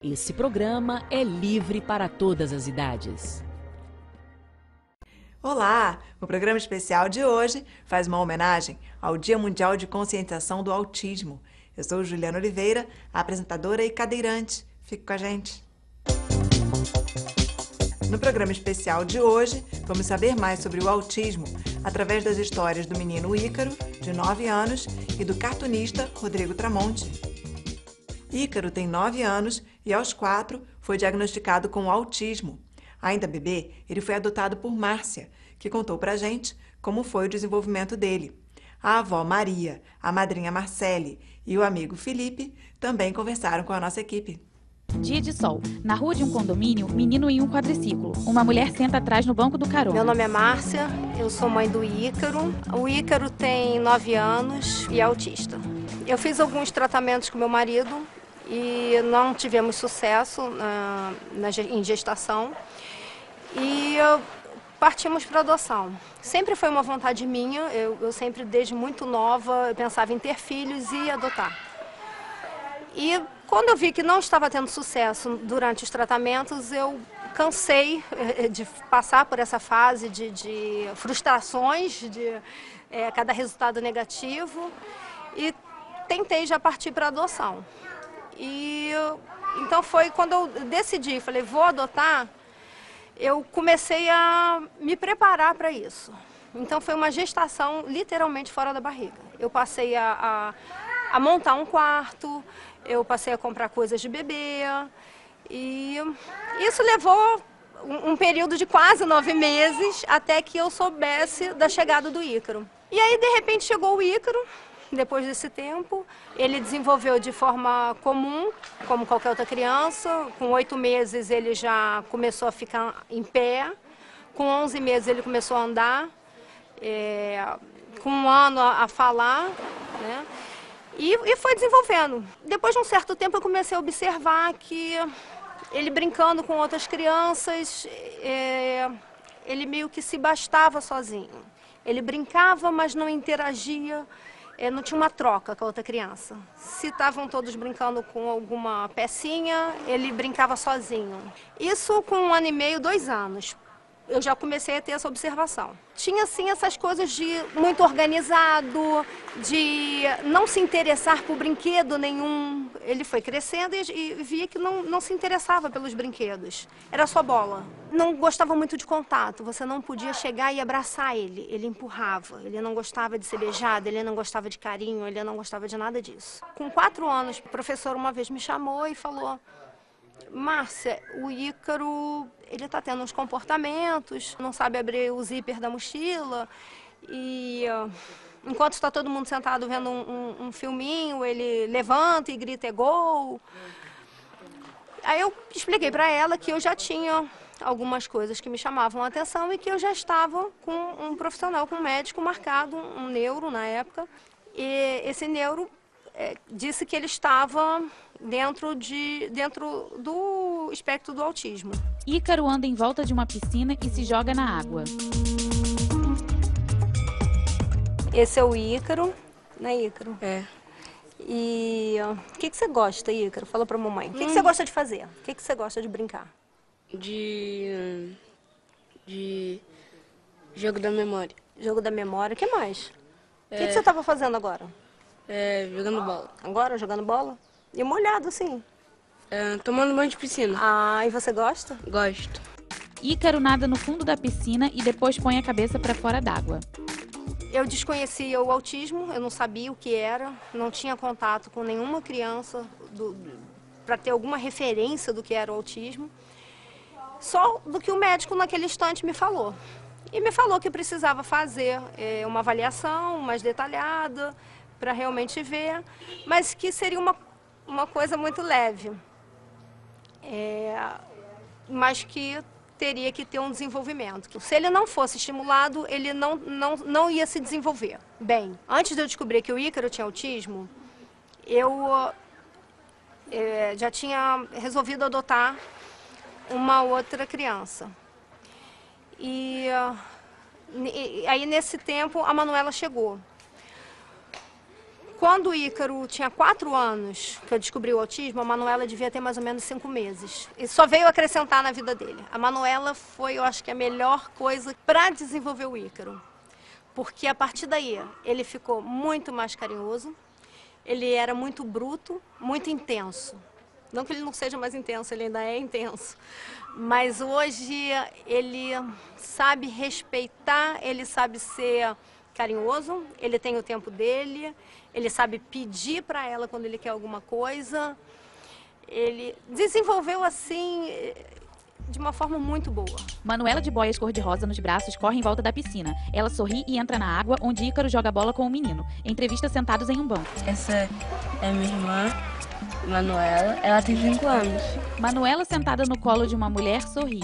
Esse programa é livre para todas as idades. Olá! O programa especial de hoje faz uma homenagem ao Dia Mundial de Conscientização do Autismo. Eu sou Juliana Oliveira, apresentadora e cadeirante. Fique com a gente. No programa especial de hoje, vamos saber mais sobre o autismo através das histórias do menino Ícaro, de 9 anos, e do cartunista Rodrigo Tramonte. Ícaro tem 9 anos e, aos 4, foi diagnosticado com autismo. Ainda bebê, ele foi adotado por Márcia, que contou pra gente como foi o desenvolvimento dele. A avó Maria, a madrinha Marcele e o amigo Felipe também conversaram com a nossa equipe. Dia de sol. Na rua de um condomínio, menino em um quadriciclo. Uma mulher senta atrás no banco do carona. Meu nome é Márcia, eu sou mãe do Ícaro. O Ícaro tem 9 anos e é autista. Eu fiz alguns tratamentos com meu marido e não tivemos sucesso em gestação. E partimos para adoção. Sempre foi uma vontade minha, eu sempre, desde muito nova, eu pensava em ter filhos e adotar. E quando eu vi que não estava tendo sucesso durante os tratamentos, eu cansei de passar por essa fase de frustrações, de cada resultado negativo, e tentei já partir para adoção. Então foi quando eu decidi, falei, vou adotar, eu comecei a me preparar para isso. Então foi uma gestação literalmente fora da barriga. Eu passei a montar um quarto, eu passei a comprar coisas de bebê, e isso levou um período de quase 9 meses até que eu soubesse da chegada do Ícaro. E aí, de repente, chegou o Ícaro. Depois desse tempo, ele desenvolveu de forma comum, como qualquer outra criança. Com 8 meses ele já começou a ficar em pé, com 11 meses ele começou a andar, com 1 ano a falar, né? E foi desenvolvendo. Depois de um certo tempo eu comecei a observar que ele brincando com outras crianças, ele meio que se bastava sozinho. Ele brincava, mas não interagia. Não tinha uma troca com a outra criança. Se estavam todos brincando com alguma pecinha, ele brincava sozinho. Isso com 1 ano e meio, 2 anos. Eu já comecei a ter essa observação. Tinha, sim, essas coisas de muito organizado, de não se interessar por brinquedo nenhum. Ele foi crescendo e via que não se interessava pelos brinquedos. Era só bola. Não gostava muito de contato. Você não podia chegar e abraçar ele. Ele empurrava. Ele não gostava de ser beijado, ele não gostava de carinho, ele não gostava de nada disso. Com 4 anos, o professor uma vez me chamou e falou: Márcia, o Ícaro, ele está tendo uns comportamentos, não sabe abrir o zíper da mochila e enquanto está todo mundo sentado vendo um filminho, ele levanta e grita é gol. Aí eu expliquei para ela que eu já tinha algumas coisas que me chamavam a atenção e que eu já estava com um profissional, com um médico marcado, um neuro na época, e esse neuro disse que ele estava dentro do espectro do autismo. Ícaro anda em volta de uma piscina e se joga na água. Esse é o Ícaro, né, Ícaro? É. E o que você gosta, Ícaro? Fala pra mamãe. O que você gosta de fazer? O que você gosta de brincar? De jogo da memória. Jogo da memória. O que mais? O que você estava fazendo agora? Jogando bola. Agora, jogando bola? E molhado, assim? Tomando banho de piscina. Ah, e você gosta? Gosto. Ícaro nada no fundo da piscina e depois põe a cabeça para fora d'água. Eu desconhecia o autismo, eu não sabia o que era, não tinha contato com nenhuma criança para ter alguma referência do que era o autismo. Só do que o médico naquele instante me falou. E me falou que precisava fazer uma avaliação mais detalhada para realmente ver, mas que seria uma coisa muito leve, mas que teria que ter um desenvolvimento. Se ele não fosse estimulado, ele não ia se desenvolver bem. Antes de eu descobrir que o Ícaro tinha autismo, eu já tinha resolvido adotar uma outra criança. E aí, nesse tempo, a Manuela chegou. Quando o Ícaro tinha 4 anos, que eu descobri o autismo, a Manuela devia ter mais ou menos 5 meses. E só veio acrescentar na vida dele. A Manuela foi, eu acho que a melhor coisa para desenvolver o Ícaro. Porque a partir daí, ele ficou muito mais carinhoso, ele era muito bruto, muito intenso. Não que ele não seja mais intenso, ele ainda é intenso. Mas hoje ele sabe respeitar, ele sabe ser carinhoso, ele tem o tempo dele, ele sabe pedir para ela quando ele quer alguma coisa. Ele desenvolveu assim de uma forma muito boa. Manuela de boias cor-de-rosa nos braços corre em volta da piscina. Ela sorri e entra na água, onde Ícaro joga bola com o menino. Entrevista sentados em um banco. Essa é minha irmã, Manuela. Ela tem 5 anos. Manuela, sentada no colo de uma mulher, sorri.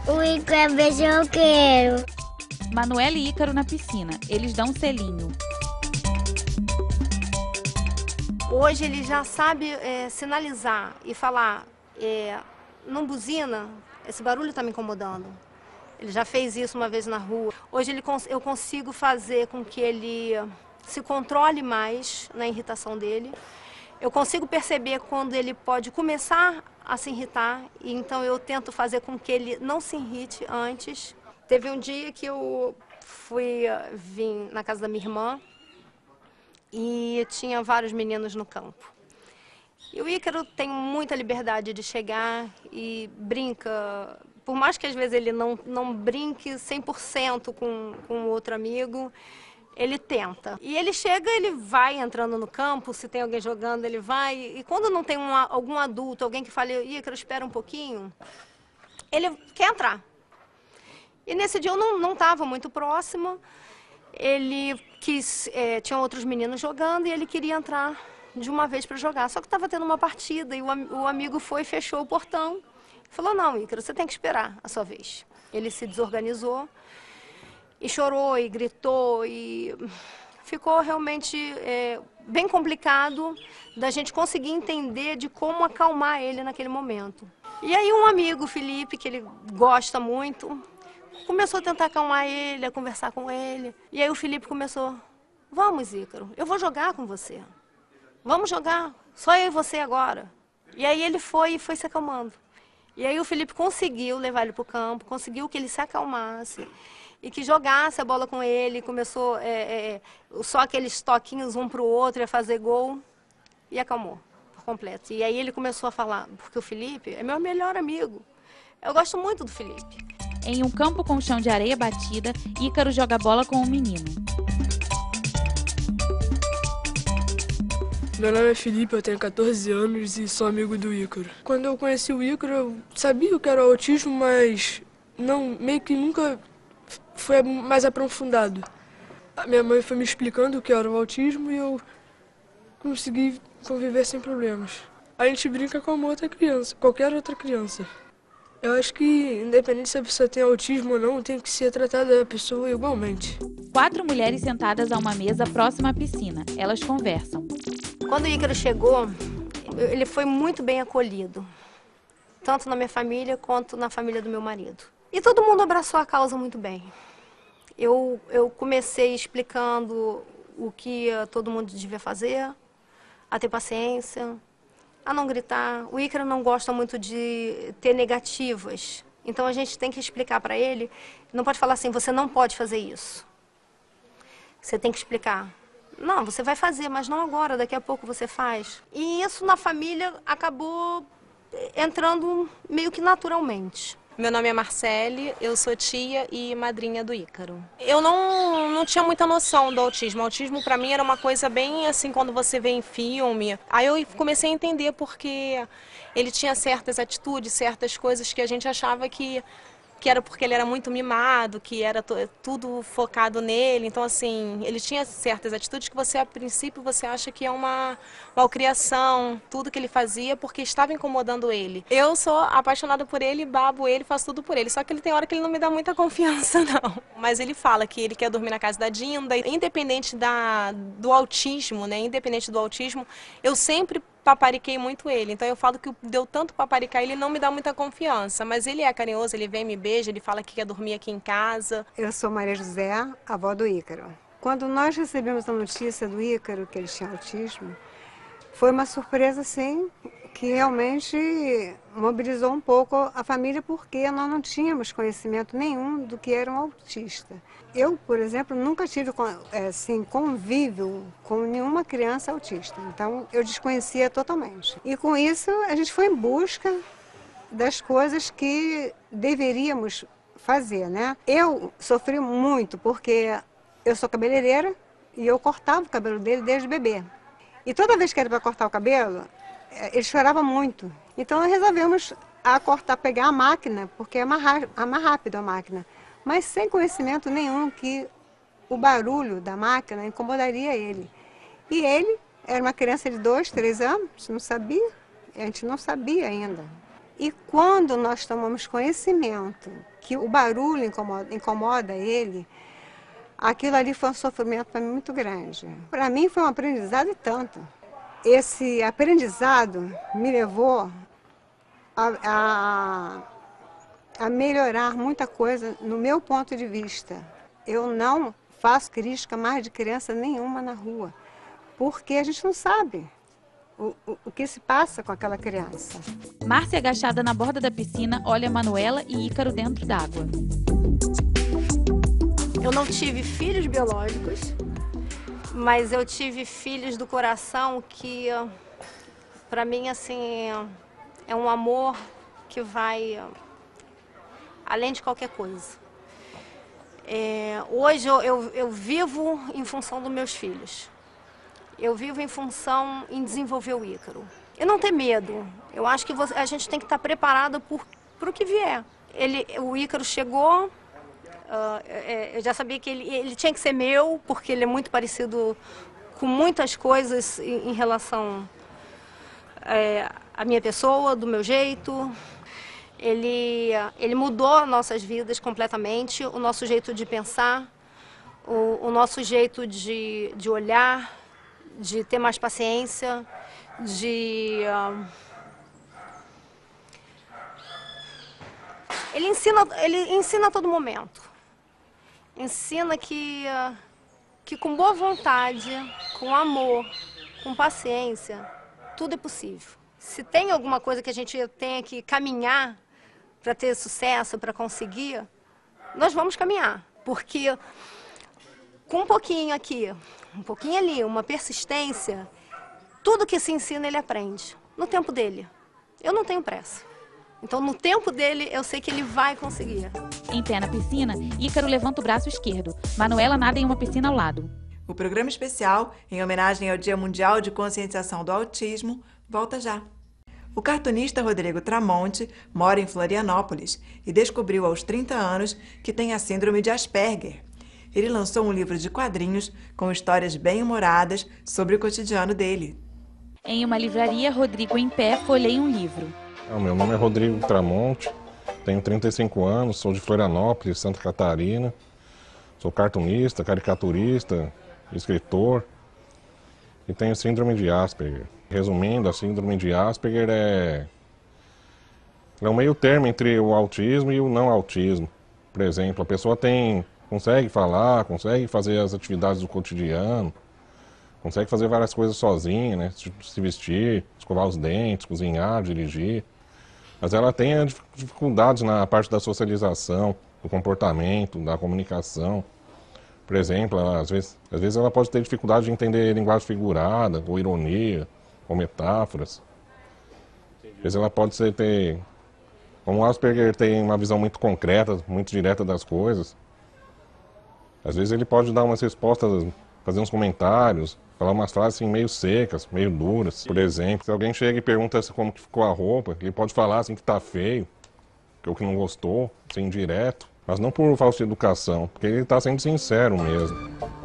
O Ícaro é beijoqueiro. Manuela e Ícaro na piscina. Eles dão um selinho. Hoje ele já sabe sinalizar e falar, não buzina, esse barulho está me incomodando. Ele já fez isso uma vez na rua. Hoje eu consigo fazer com que ele se controle mais na irritação dele. Eu consigo perceber quando ele pode começar a se irritar, e então eu tento fazer com que ele não se irrite antes. Teve um dia que eu vim na casa da minha irmã e tinha vários meninos no campo. E o Ícaro tem muita liberdade de chegar e brinca, por mais que às vezes ele não brinque 100% com outro amigo, ele tenta. E ele chega, ele vai entrando no campo, se tem alguém jogando, ele vai. E quando não tem algum adulto, alguém que fale, Ícaro, espera um pouquinho, ele quer entrar. E nesse dia eu não estava muito próxima, ele tinha outros meninos jogando e ele queria entrar de uma vez para jogar. Só que estava tendo uma partida e o amigo foi e fechou o portão. Falou, não, Ícaro, você tem que esperar a sua vez. Ele se desorganizou e chorou e gritou e ficou realmente bem complicado da gente conseguir entender de como acalmar ele naquele momento. E aí um amigo, Felipe, que ele gosta muito, começou a tentar acalmar ele, a conversar com ele. E aí o Felipe começou, vamos, Ícaro, eu vou jogar com você. Vamos jogar, só eu e você agora. E aí ele foi se acalmando. E aí o Felipe conseguiu levar ele para o campo, conseguiu que ele se acalmasse e que jogasse a bola com ele. Começou só aqueles toquinhos um para o outro, ia fazer gol e acalmou por completo. E aí ele começou a falar, porque o Felipe é meu melhor amigo. Eu gosto muito do Felipe. Em um campo com chão de areia batida, Ícaro joga bola com o menino. Meu nome é Felipe, eu tenho 14 anos e sou amigo do Ícaro. Quando eu conheci o Ícaro, eu sabia o que era o autismo, mas meio que nunca foi mais aprofundado. A minha mãe foi me explicando o que era o autismo e eu consegui conviver sem problemas. A gente brinca como outra criança, qualquer outra criança. Eu acho que, independente se a pessoa tem autismo ou não, tem que ser tratada a pessoa igualmente. 4 mulheres sentadas a uma mesa próxima à piscina. Elas conversam. Quando o Ícaro chegou, ele foi muito bem acolhido, tanto na minha família quanto na família do meu marido. E todo mundo abraçou a causa muito bem. Eu comecei explicando o que todo mundo devia fazer, a ter paciência, a não gritar. O Ícaro não gosta muito de ter negativas, então a gente tem que explicar para ele, não pode falar assim, você não pode fazer isso. Você tem que explicar. Não, você vai fazer, mas não agora, daqui a pouco você faz. E isso na família acabou entrando meio que naturalmente. Meu nome é Marcele, eu sou tia e madrinha do Ícaro. Eu não tinha muita noção do autismo. O autismo para mim era uma coisa bem assim, quando você vê em filme. Aí eu comecei a entender porque ele tinha certas atitudes, certas coisas que a gente achava que era porque ele era muito mimado, que era tudo focado nele. Então, assim, ele tinha certas atitudes que você, a princípio, você acha que é uma malcriação, tudo que ele fazia, porque estava incomodando ele. Eu sou apaixonada por ele, babo ele, faço tudo por ele. Só que ele tem hora que ele não me dá muita confiança, não. Mas ele fala que ele quer dormir na casa da Dinda. Independente do autismo, né? Independente do autismo, eu sempre papariquei muito ele, então eu falo que deu tanto paparicar, ele não me dá muita confiança, mas ele é carinhoso, ele vem, me beija, ele fala que quer dormir aqui em casa. Eu sou Maria José, avó do Ícaro. Quando nós recebemos a notícia do Ícaro, que ele tinha autismo, foi uma surpresa, sim, que realmente mobilizou um pouco a família, porque nós não tínhamos conhecimento nenhum do que era um autista. Eu, por exemplo, nunca tive assim, convívio com nenhuma criança autista, então eu desconhecia totalmente. E com isso a gente foi em busca das coisas que deveríamos fazer, né? Eu sofri muito porque eu sou cabeleireira e eu cortava o cabelo dele desde bebê. E toda vez que era para cortar o cabelo, ele chorava muito. Então nós resolvemos pegar a máquina, porque é mais rápido a máquina, mas sem conhecimento nenhum que o barulho da máquina incomodaria ele. E ele era uma criança de 2, 3 anos, não sabia, a gente não sabia ainda. E quando nós tomamos conhecimento que o barulho incomoda ele, aquilo ali foi um sofrimento para mim muito grande. Para mim foi um aprendizado e tanto. Esse aprendizado me levou a melhorar muita coisa no meu ponto de vista. Eu não faço crítica mais de criança nenhuma na rua, porque a gente não sabe o que se passa com aquela criança. Márcia, agachada na borda da piscina, olha Manuela e Ícaro dentro d'água. Eu não tive filhos biológicos, mas eu tive filhos do coração que, para mim, assim, é um amor que vai além de qualquer coisa. Hoje eu vivo em função dos meus filhos. Eu vivo em função em desenvolver o Ícaro. Eu não tenho medo. Eu acho que a gente tem que estar preparado para o que vier. O Ícaro chegou, eu já sabia que ele tinha que ser meu, porque ele é muito parecido com muitas coisas em relação à minha pessoa, do meu jeito. Ele mudou nossas vidas completamente, o nosso jeito de pensar, o nosso jeito de olhar, de ter mais paciência, Ele ensina a todo momento. Ensina que com boa vontade, com amor, com paciência, tudo é possível. Se tem alguma coisa que a gente tenha que caminhar para ter sucesso, para conseguir, nós vamos caminhar. Porque com um pouquinho aqui, um pouquinho ali, uma persistência, tudo que se ensina ele aprende. No tempo dele. Eu não tenho pressa. Então, no tempo dele, eu sei que ele vai conseguir. Em pé na piscina, Ícaro levanta o braço esquerdo. Manuela nada em uma piscina ao lado. O programa especial, em homenagem ao Dia Mundial de Conscientização do Autismo, volta já. O cartunista Rodrigo Tramonte mora em Florianópolis e descobriu aos 30 anos que tem a síndrome de Asperger. Ele lançou um livro de quadrinhos com histórias bem-humoradas sobre o cotidiano dele. Em uma livraria, Rodrigo, em pé, folheia um livro. Meu nome é Rodrigo Tramonte, tenho 35 anos, sou de Florianópolis, Santa Catarina. Sou cartunista, caricaturista, escritor e tenho síndrome de Asperger. Resumindo, a síndrome de Asperger é um meio termo entre o autismo e o não autismo. Por exemplo, a pessoa consegue falar, consegue fazer as atividades do cotidiano, consegue fazer várias coisas sozinha, né? Se vestir, escovar os dentes, cozinhar, dirigir. Mas ela tem dificuldades na parte da socialização, do comportamento, da comunicação. Por exemplo, às vezes ela pode ter dificuldade de entender linguagem figurada, ou ironia, ou metáforas. Às vezes ela pode ter... Como o Asperger tem uma visão muito concreta, muito direta das coisas, às vezes ele pode dar umas respostas, fazer uns comentários, falar umas frases assim, meio secas, meio duras. Por exemplo, se alguém chega e pergunta como que ficou a roupa, ele pode falar assim que tá feio, que ou que não gostou, assim, direto. Mas não por falta de educação, porque ele está sendo sincero mesmo.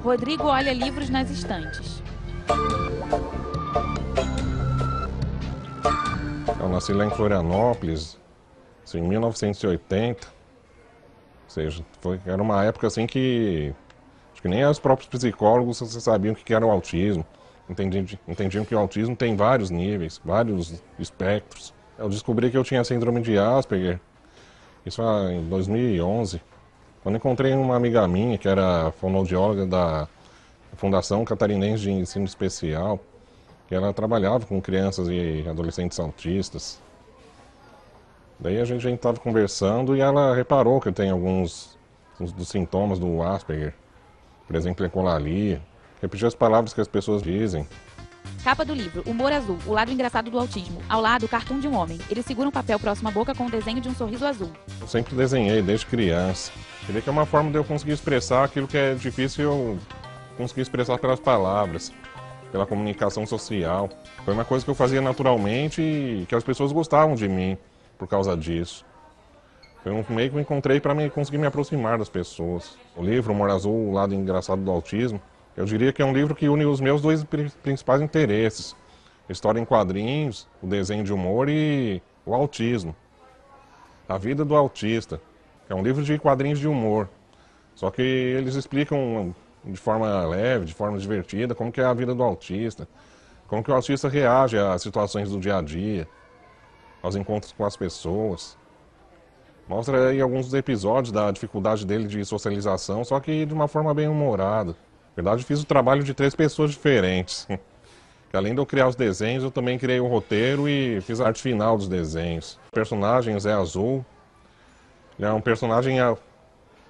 Rodrigo olha livros nas estantes. Eu nasci lá em Florianópolis, assim, em 1980. Ou seja, era uma época assim que acho que nem os próprios psicólogos sabiam o que era o autismo. Entendiam que o autismo tem vários níveis, vários espectros. Eu descobri que eu tinha síndrome de Asperger, isso em 2011, quando encontrei uma amiga minha, que era fonoaudióloga da a Fundação Catarinense de Ensino Especial, que ela trabalhava com crianças e adolescentes autistas. Daí a gente estava conversando e ela reparou que eu tenho alguns dos sintomas do Asperger. Por exemplo, ecolalia, repetir as palavras que as pessoas dizem. Capa do livro, Humor Azul, o lado engraçado do autismo. Ao lado, o cartoon de um homem. Ele segura um papel próximo à boca com o desenho de um sorriso azul. Eu sempre desenhei, desde criança. Queria que é uma forma de eu conseguir expressar aquilo que é difícil eu conseguir expressar pelas palavras, pela comunicação social. Foi uma coisa que eu fazia naturalmente e que as pessoas gostavam de mim por causa disso. Foi um meio que eu encontrei para conseguir me aproximar das pessoas. O livro Humor Azul, o lado engraçado do autismo, eu diria que é um livro que une os meus dois principais interesses. História em quadrinhos, o desenho de humor e o autismo. A vida do autista. É um livro de quadrinhos de humor. Só que eles explicam de forma leve, de forma divertida, como que é a vida do autista. Como que o autista reage às situações do dia a dia, aos encontros com as pessoas. Mostra aí alguns dos episódios da dificuldade dele de socialização, só que de uma forma bem humorada. Na verdade, fiz o trabalho de 3 pessoas diferentes. Além de eu criar os desenhos, eu também criei o roteiro e fiz a arte final dos desenhos. O personagem, Zé Azul, ele é um personagem, ele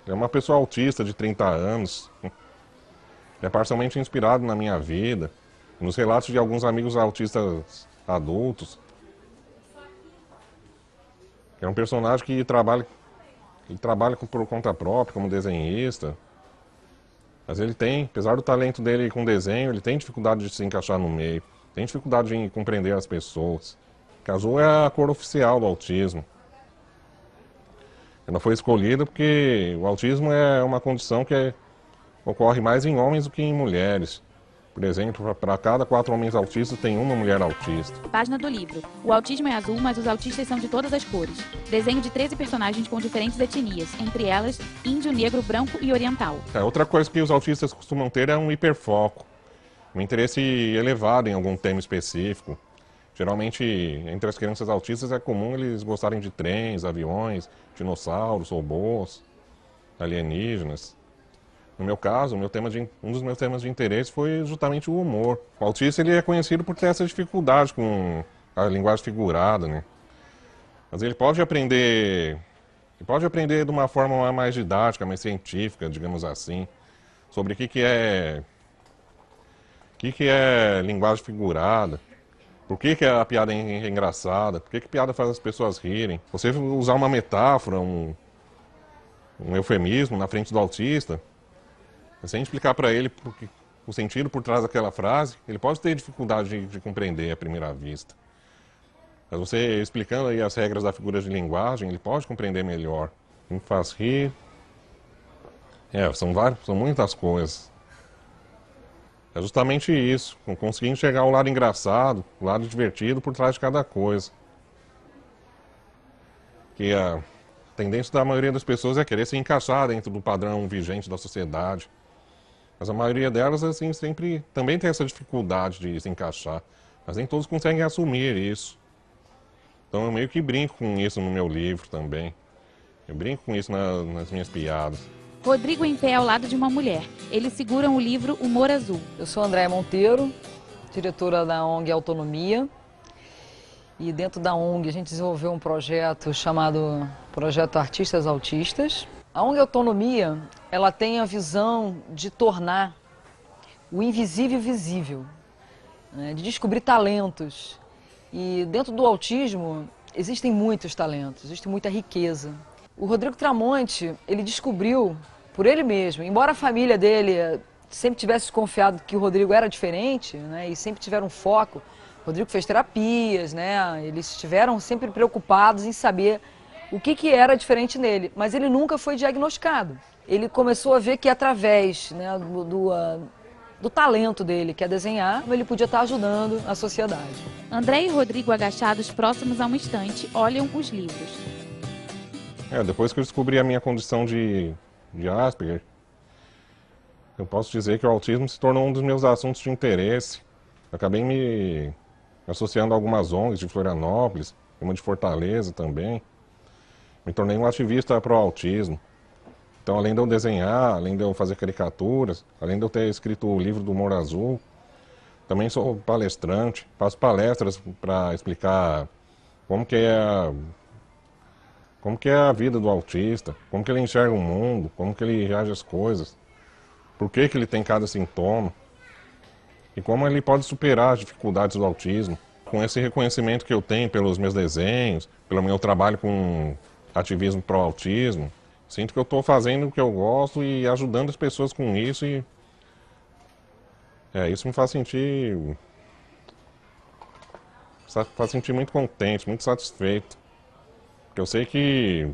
é uma pessoa autista de 30 anos. Ele é parcialmente inspirado na minha vida, nos relatos de alguns amigos autistas adultos. É um personagem que trabalha por conta própria, como desenhista. Mas ele tem, apesar do talento dele com desenho, ele tem dificuldade de se encaixar no meio. Tem dificuldade em compreender as pessoas. O azul é a cor oficial do autismo. Ela foi escolhida porque o autismo é uma condição que ocorre mais em homens do que em mulheres. Por exemplo, para cada 4 homens autistas, tem uma mulher autista. Página do livro. O autismo é azul, mas os autistas são de todas as cores. Desenho de 13 personagens com diferentes etnias, entre elas índio, negro, branco e oriental. Outra coisa que os autistas costumam ter é um hiperfoco, um interesse elevado em algum tema específico. Geralmente, entre as crianças autistas é comum eles gostarem de trens, aviões, dinossauros, robôs, alienígenas. No meu caso, um dos meus temas de interesse foi justamente o humor. O autista ele é conhecido por ter essa dificuldade com a linguagem figurada, né? Mas ele pode aprender de uma forma mais didática, mais científica, digamos assim, sobre o que é linguagem figurada, por que a piada é engraçada, por que a piada faz as pessoas rirem. Você usar uma metáfora, um eufemismo na frente do autista, sem explicar para ele o sentido por trás daquela frase, ele pode ter dificuldade de compreender à primeira vista. Mas você explicando aí as regras da figura de linguagem, ele pode compreender melhor. Me faz rir. São muitas coisas. É justamente isso, conseguir enxergar o lado engraçado, o lado divertido por trás de cada coisa. Que a tendência da maioria das pessoas é querer se encaixar dentro do padrão vigente da sociedade. Mas a maioria delas, assim, sempre também tem essa dificuldade de se encaixar. Mas nem todos conseguem assumir isso. Então eu meio que brinco com isso no meu livro também. Eu brinco com isso nas minhas piadas. Rodrigo em pé ao lado de uma mulher. Eles seguram o livro Humor Azul. Eu sou Andréia Monteiro, diretora da ONG Autonomia. E dentro da ONG a gente desenvolveu um projeto chamado Projeto Artistas Autistas. A ONG Autonomia, ela tem a visão de tornar o invisível visível, né, de descobrir talentos. E dentro do autismo existem muitos talentos, existe muita riqueza. O Rodrigo Tramonte, ele descobriu por ele mesmo, embora a família dele sempre tivesse desconfiado que o Rodrigo era diferente, né, e sempre tiveram um foco. O Rodrigo fez terapias, né, eles estiveram sempre preocupados em saber o que era diferente nele, mas ele nunca foi diagnosticado. Ele começou a ver que através, né, do talento dele, que é desenhar, ele podia estar ajudando a sociedade. André e Rodrigo, agachados próximos a uma estante, olham os livros. Depois que eu descobri a minha condição de Asperger, eu posso dizer que o autismo se tornou um dos meus assuntos de interesse. Eu acabei me associando a algumas ONGs de Florianópolis, uma de Fortaleza também. Me tornei um ativista pró-autismo. Então, além de eu desenhar, além de eu fazer caricaturas, além de eu ter escrito o livro do Humor Azul, também sou palestrante, faço palestras para explicar como que é a vida do autista, como que ele enxerga o mundo, como que ele reage às coisas, por que que ele tem cada sintoma e como ele pode superar as dificuldades do autismo. Com esse reconhecimento que eu tenho pelos meus desenhos, pelo meu trabalho com ativismo pró-autismo, sinto que eu estou fazendo o que eu gosto e ajudando as pessoas com isso e isso me faz sentir muito contente, muito satisfeito. Porque eu sei que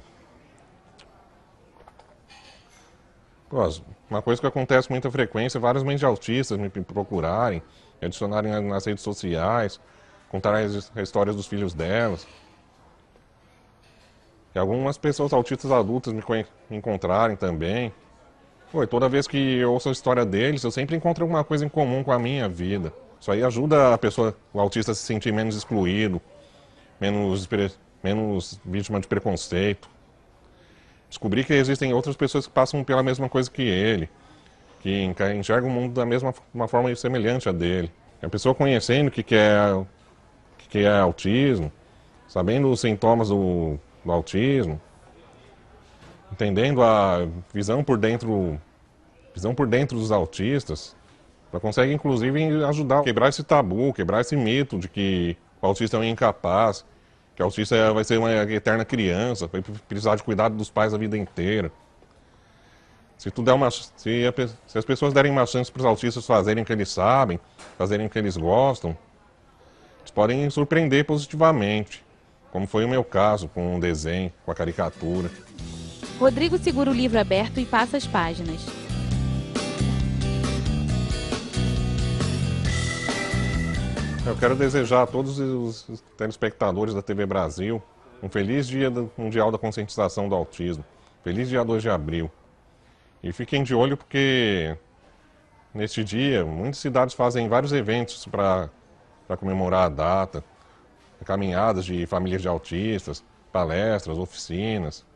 uma coisa que acontece com muita frequência, várias mães de autistas me procurarem, me adicionarem nas redes sociais, contarem as histórias dos filhos delas. E algumas pessoas autistas adultas me encontrarem também. E toda vez que eu ouço a história deles, eu sempre encontro alguma coisa em comum com a minha vida. Isso aí ajuda o autista a se sentir menos excluído, menos vítima de preconceito. Descobrir que existem outras pessoas que passam pela mesma coisa que ele, que enxergam o mundo da mesma forma semelhante a dele. A pessoa conhecendo o que é autismo, sabendo os sintomas do autismo, entendendo a visão por dentro dos autistas, ela consegue inclusive ajudar a quebrar esse tabu, quebrar esse mito de que o autista é um incapaz, que o autista vai ser uma eterna criança, vai precisar de cuidado dos pais a vida inteira. Se as pessoas derem uma chance para os autistas fazerem o que eles sabem, fazerem o que eles gostam, eles podem surpreender positivamente, como foi o meu caso com o desenho, com a caricatura. Rodrigo segura o livro aberto e passa as páginas. Eu quero desejar a todos os telespectadores da TV Brasil um feliz Dia Mundial da Conscientização do Autismo. Feliz dia 2 de abril. E fiquem de olho porque neste dia muitas cidades fazem vários eventos para comemorar a data. Caminhadas de famílias de autistas, palestras, oficinas.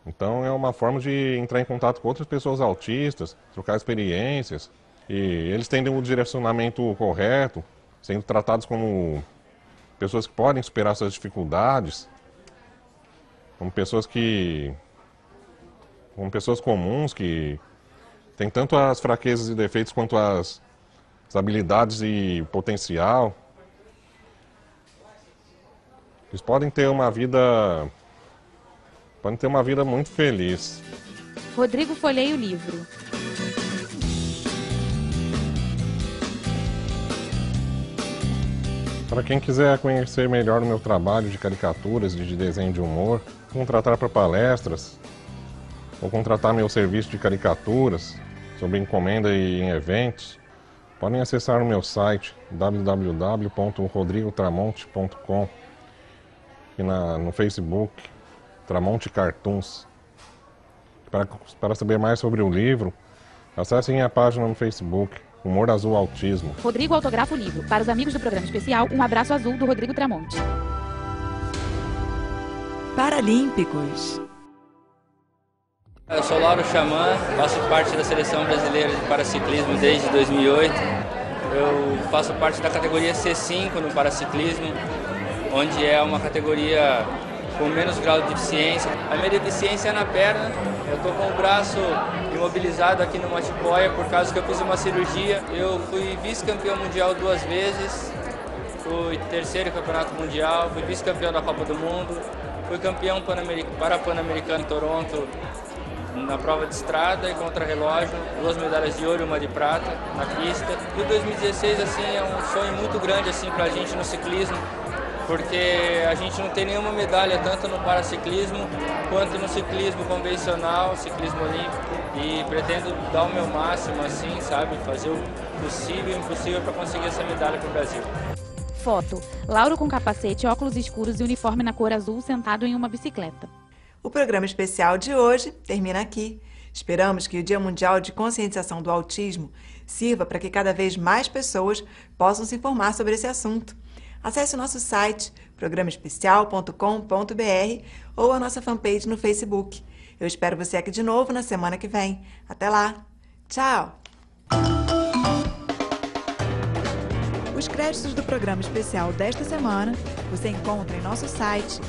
Então é uma forma de entrar em contato com outras pessoas autistas, trocar experiências. E eles têm o direcionamento correto, sendo tratados como pessoas que podem superar suas dificuldades, como pessoas comuns que têm tanto as fraquezas e defeitos quanto as habilidades e potencial. Eles podem ter uma vida muito feliz. Rodrigo folheia o livro. Para quem quiser conhecer melhor o meu trabalho de caricaturas e de desenho de humor, contratar para palestras ou contratar meu serviço de caricaturas sob encomenda e em eventos, podem acessar o meu site www.rodrigotramonte.com e no Facebook Tramonte Cartoons. Para saber mais sobre o livro, acessem a página no Facebook Humor Azul Autismo. Rodrigo autografa o livro. Para os amigos do programa especial, um abraço azul do Rodrigo Tramonte. Paralímpicos. Eu sou Lauro Xamã, faço parte da Seleção Brasileira de Paraciclismo desde 2008. Eu faço parte da categoria C5 no paraciclismo, onde é uma categoria com menos grau de deficiência. A minha deficiência é na perna. Eu estou com o braço imobilizado aqui numa tipóia por causa que eu fiz uma cirurgia. Eu fui vice-campeão mundial 2 vezes, fui terceiro campeonato mundial, fui vice-campeão da Copa do Mundo, fui campeão pan-americano em Toronto na prova de estrada e contra-relógio, 2 medalhas de ouro e 1 de prata na pista. E o 2016 assim, é um sonho muito grande assim, para a gente no ciclismo, porque a gente não tem nenhuma medalha tanto no paraciclismo quanto no ciclismo convencional, ciclismo olímpico, e pretendo dar o meu máximo, assim, sabe, fazer o possível e o impossível para conseguir essa medalha para o Brasil. Foto: Lauro com capacete, óculos escuros e uniforme na cor azul, sentado em uma bicicleta. O programa especial de hoje termina aqui. Esperamos que o Dia Mundial de Conscientização do Autismo sirva para que cada vez mais pessoas possam se informar sobre esse assunto. Acesse o nosso site, programaespecial.com.br ou a nossa fanpage no Facebook. Eu espero você aqui de novo na semana que vem. Até lá. Tchau! Os créditos do programa especial desta semana você encontra em nosso site